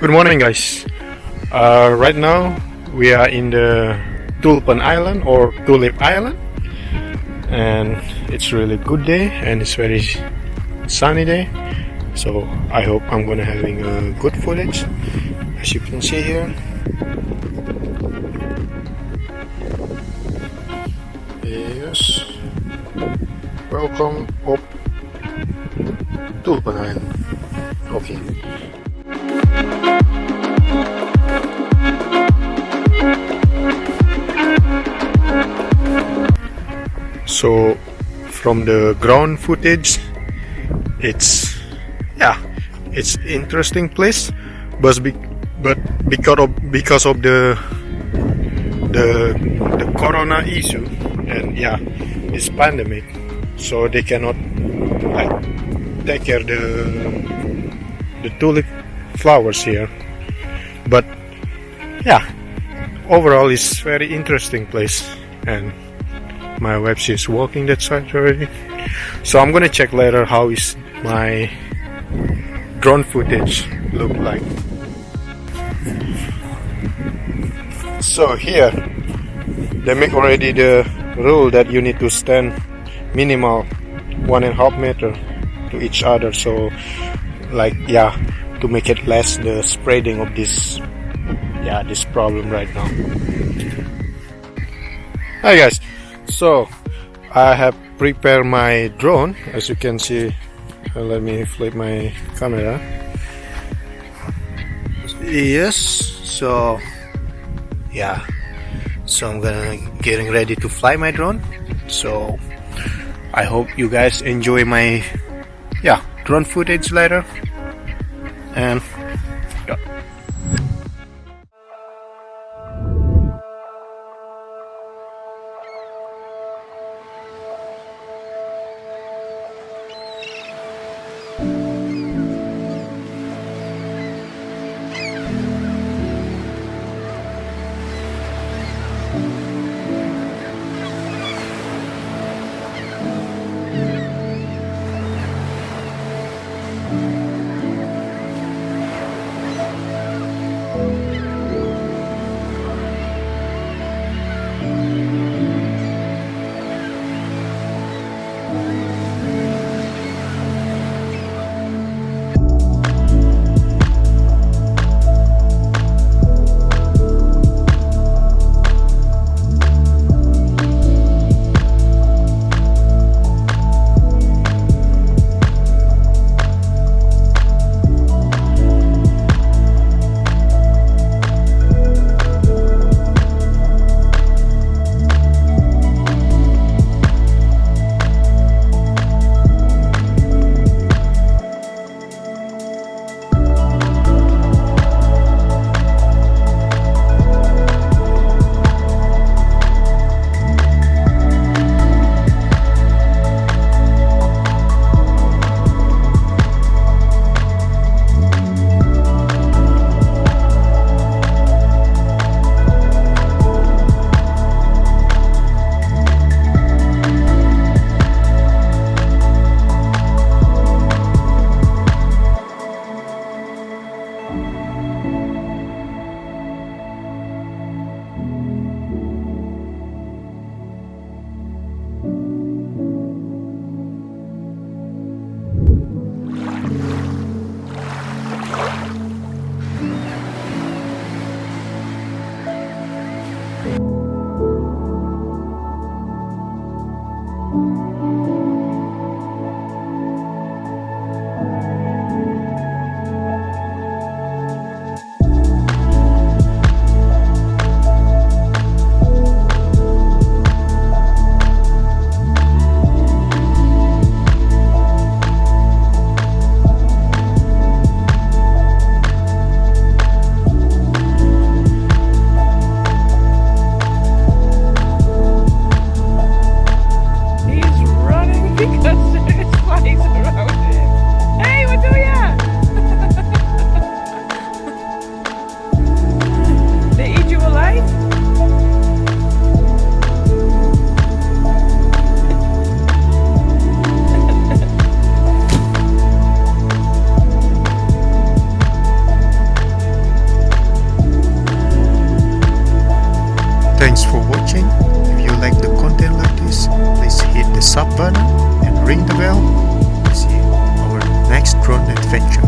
Good morning, guys. Right now we are in the Tulpeisland or Tulip Island, and it's really good day and it's very sunny day, so I hope I'm gonna having a good footage. As you can see here, yes, welcome up Tulpeisland. Okay. So from the ground footage, it's interesting place, but because of the corona issue and this pandemic, so they cannot like take care the tulip flowers here. But overall it's very interesting place, and my wife is walking that side already, so I'm gonna check later how is my drone footage look like. So here they make already the rule that you need to stand minimal 1.5 meter to each other, so like to make it less the spreading of this problem right now. Hi guys, so I have prepared my drone, as you can see. Let me flip my camera. Yes, so I'm gonna getting ready to fly my drone, so I hope you guys enjoy my drone footage later. And hamster is flying around him. Hey, wat doe je? They eat you alive? Thanks for watching. If you like the content like this, please hit the sub button and ring the bell to see our next drone adventure.